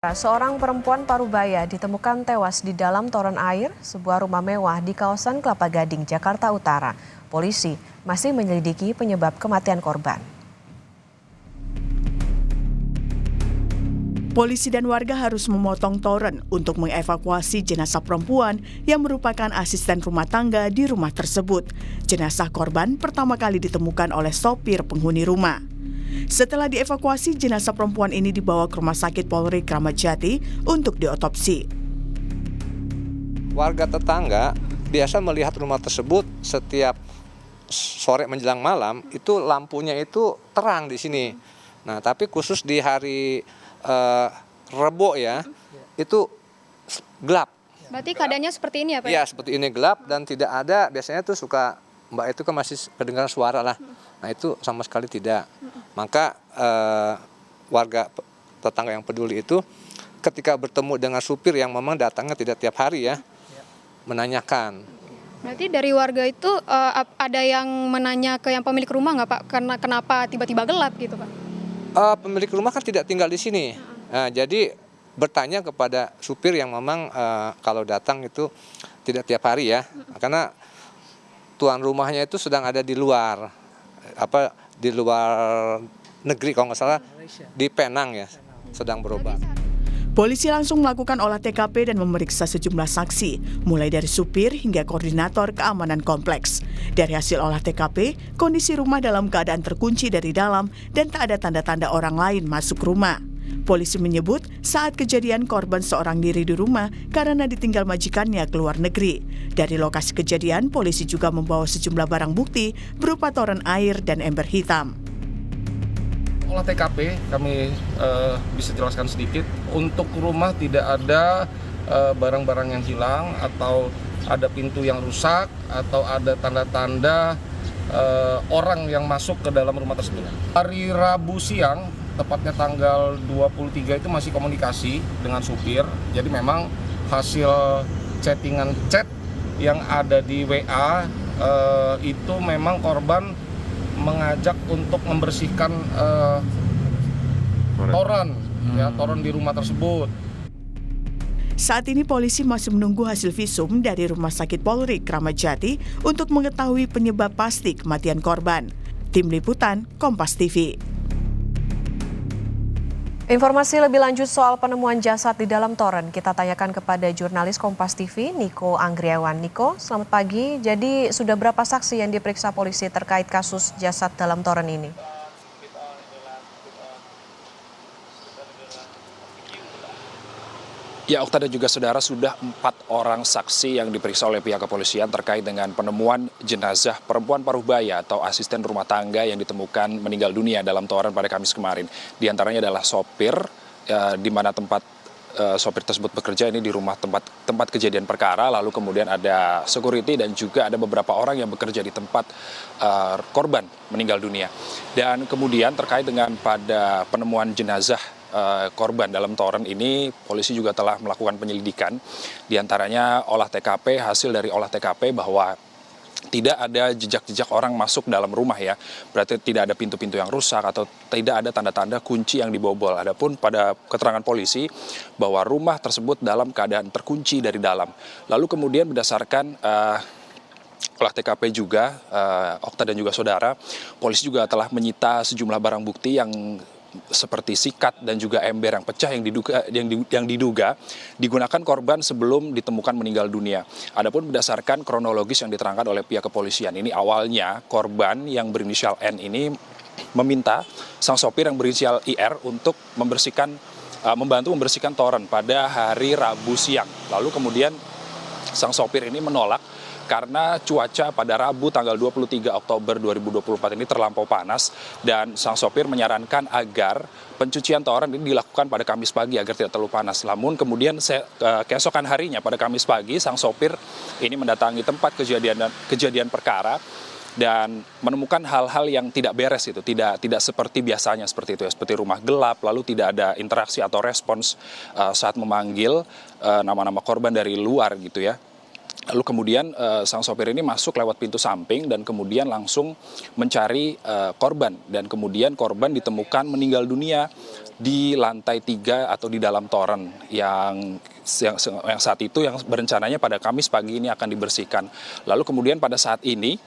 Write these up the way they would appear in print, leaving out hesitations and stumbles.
Seorang perempuan parubaya ditemukan tewas di dalam toren air sebuah rumah mewah di kawasan Kelapa Gading, Jakarta Utara. Polisi masih menyelidiki penyebab kematian korban. Polisi dan warga harus memotong toren untuk mengevakuasi jenazah perempuan yang merupakan asisten rumah tangga di rumah tersebut. Jenazah korban pertama kali ditemukan oleh sopir penghuni rumah. Setelah dievakuasi, jenazah perempuan ini dibawa ke Rumah Sakit Polri Kramat Jati untuk diotopsi. Warga tetangga biasa melihat rumah tersebut setiap sore menjelang malam, itu lampunya itu terang di sini. Nah, tapi khusus di hari Rebo ya, itu gelap. Berarti keadaannya seperti ini ya Pak? Iya, seperti ini gelap dan tidak ada, biasanya tuh suka Mbak itu kan masih kedengaran suara lah. Nah itu sama sekali tidak. Maka warga tetangga yang peduli itu ketika bertemu dengan supir yang memang datangnya tidak tiap hari ya, menanyakan. Berarti dari warga itu ada yang menanya ke yang pemilik rumah nggak Pak? Karena kenapa tiba-tiba gelap gitu Pak? Pemilik rumah kan tidak tinggal di sini. Nah, jadi bertanya kepada supir yang memang kalau datang itu tidak tiap hari ya. Karena tuan rumahnya itu sedang ada di luar, di luar negeri kalau nggak salah, di Penang ya, sedang berobat. Polisi langsung melakukan olah TKP dan memeriksa sejumlah saksi, mulai dari supir hingga koordinator keamanan kompleks. Dari hasil olah TKP, kondisi rumah dalam keadaan terkunci dari dalam dan tak ada tanda-tanda orang lain masuk rumah. Polisi menyebut saat kejadian korban seorang diri di rumah karena ditinggal majikannya ke luar negeri. Dari lokasi kejadian, polisi juga membawa sejumlah barang bukti berupa toren air dan ember hitam. Olah TKP kami bisa jelaskan sedikit. Untuk rumah tidak ada barang-barang yang hilang atau ada pintu yang rusak atau ada tanda-tanda orang yang masuk ke dalam rumah tersebut. Hari Rabu siang, tepatnya tanggal 23 itu masih komunikasi dengan supir. Jadi memang hasil chattingan chat yang ada di WA itu memang korban mengajak untuk membersihkan toren di rumah tersebut. Saat ini polisi masih menunggu hasil visum dari Rumah Sakit Polri Kramat Jati untuk mengetahui penyebab pasti kematian korban. Tim Liputan Kompas TV. Informasi lebih lanjut soal penemuan jasad di dalam toren kita tanyakan kepada jurnalis Kompas TV Niko Anggriawan. Niko, selamat pagi. Jadi sudah berapa saksi yang diperiksa polisi terkait kasus jasad dalam toren ini? Ya, Okta dan juga saudara, sudah 4 orang saksi yang diperiksa oleh pihak kepolisian terkait dengan penemuan jenazah perempuan parubaya atau asisten rumah tangga yang ditemukan meninggal dunia dalam toren pada Kamis kemarin. Di antaranya adalah sopir, di mana tempat sopir tersebut bekerja ini di rumah tempat kejadian perkara, lalu kemudian ada security dan juga ada beberapa orang yang bekerja di tempat korban meninggal dunia. Dan kemudian terkait dengan pada penemuan jenazah korban dalam toren ini, polisi juga telah melakukan penyelidikan. Di antaranya hasil dari olah TKP bahwa tidak ada jejak-jejak orang masuk dalam rumah ya. Berarti tidak ada pintu-pintu yang rusak atau tidak ada tanda-tanda kunci yang dibobol. Adapun pada keterangan polisi bahwa rumah tersebut dalam keadaan terkunci dari dalam. Lalu kemudian berdasarkan olah TKP juga, Okta dan juga saudara, polisi juga telah menyita sejumlah barang bukti yang seperti sikat dan juga ember yang pecah yang diduga digunakan korban sebelum ditemukan meninggal dunia. Adapun berdasarkan kronologis yang diterangkan oleh pihak kepolisian, ini awalnya korban yang berinisial N ini meminta sang sopir yang berinisial IR untuk membantu membersihkan toren pada hari Rabu siang. Lalu kemudian sang sopir ini menolak karena cuaca pada Rabu tanggal 23 Oktober 2024 ini terlampau panas dan sang sopir menyarankan agar pencucian toren ini dilakukan pada Kamis pagi agar tidak terlalu panas. Namun kemudian keesokan harinya pada Kamis pagi sang sopir ini mendatangi tempat kejadian perkara dan menemukan hal-hal yang tidak beres itu, tidak seperti biasanya seperti itu ya, seperti rumah gelap, lalu tidak ada interaksi atau respons saat memanggil nama-nama korban dari luar gitu ya. Lalu kemudian sang sopir ini masuk lewat pintu samping dan kemudian langsung mencari korban. Dan kemudian korban ditemukan meninggal dunia di lantai 3 atau di dalam toren yang saat itu yang berencananya pada Kamis pagi ini akan dibersihkan. Lalu kemudian pada saat ini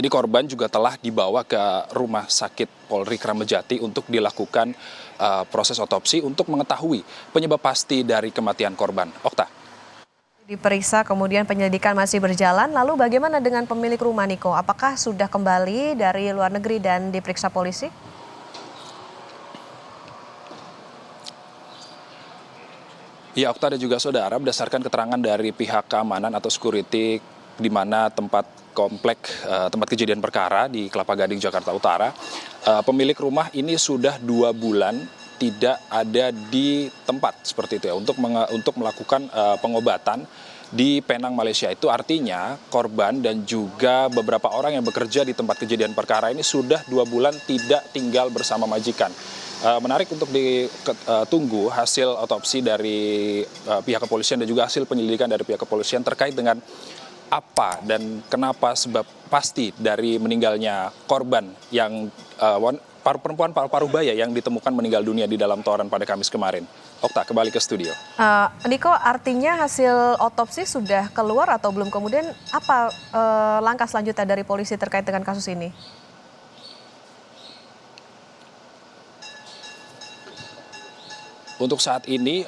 korban juga telah dibawa ke Rumah Sakit Polri Kramat Jati untuk dilakukan proses otopsi untuk mengetahui penyebab pasti dari kematian korban. Okta. Diperiksa, kemudian penyelidikan masih berjalan. Lalu bagaimana dengan pemilik rumah, Niko? Apakah sudah kembali dari luar negeri dan diperiksa polisi? Ya, Okta dan juga saudara, berdasarkan keterangan dari pihak keamanan atau security di mana tempat kejadian perkara di Kelapa Gading, Jakarta Utara, pemilik rumah ini sudah 2 bulan tidak ada di tempat seperti itu ya untuk melakukan pengobatan di Penang, Malaysia. Itu artinya korban dan juga beberapa orang yang bekerja di tempat kejadian perkara ini sudah 2 bulan tidak tinggal bersama majikan. Menarik untuk ditunggu hasil otopsi dari pihak kepolisian dan juga hasil penyelidikan dari pihak kepolisian terkait dengan apa dan kenapa sebab pasti dari meninggalnya korban yang perempuan paruh baya yang ditemukan meninggal dunia di dalam toren pada Kamis kemarin. Okta, kembali ke studio. Niko, artinya hasil otopsi sudah keluar atau belum? Kemudian apa langkah selanjutnya dari polisi terkait dengan kasus ini? Untuk saat ini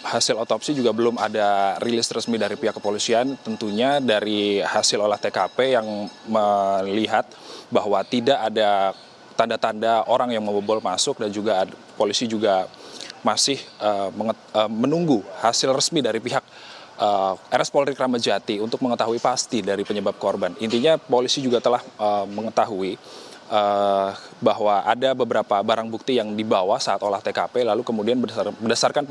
hasil otopsi juga belum ada rilis resmi dari pihak kepolisian. Tentunya dari hasil olah TKP yang melihat bahwa tidak ada tanda-tanda orang yang membobol masuk dan juga polisi juga masih menunggu hasil resmi dari pihak RS Polri Kramat Jati untuk mengetahui pasti dari penyebab korban. Intinya polisi juga telah mengetahui bahwa ada beberapa barang bukti yang dibawa saat olah TKP, lalu kemudian berdasarkan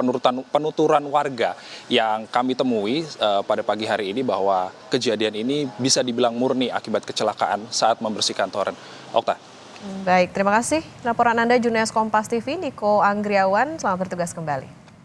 penuturan warga yang kami temui pada pagi hari ini bahwa kejadian ini bisa dibilang murni akibat kecelakaan saat membersihkan toren. Okta. Baik, terima kasih. Laporan Anda jurnalis Kompas TV, Niko Anggriawan. Selamat bertugas kembali.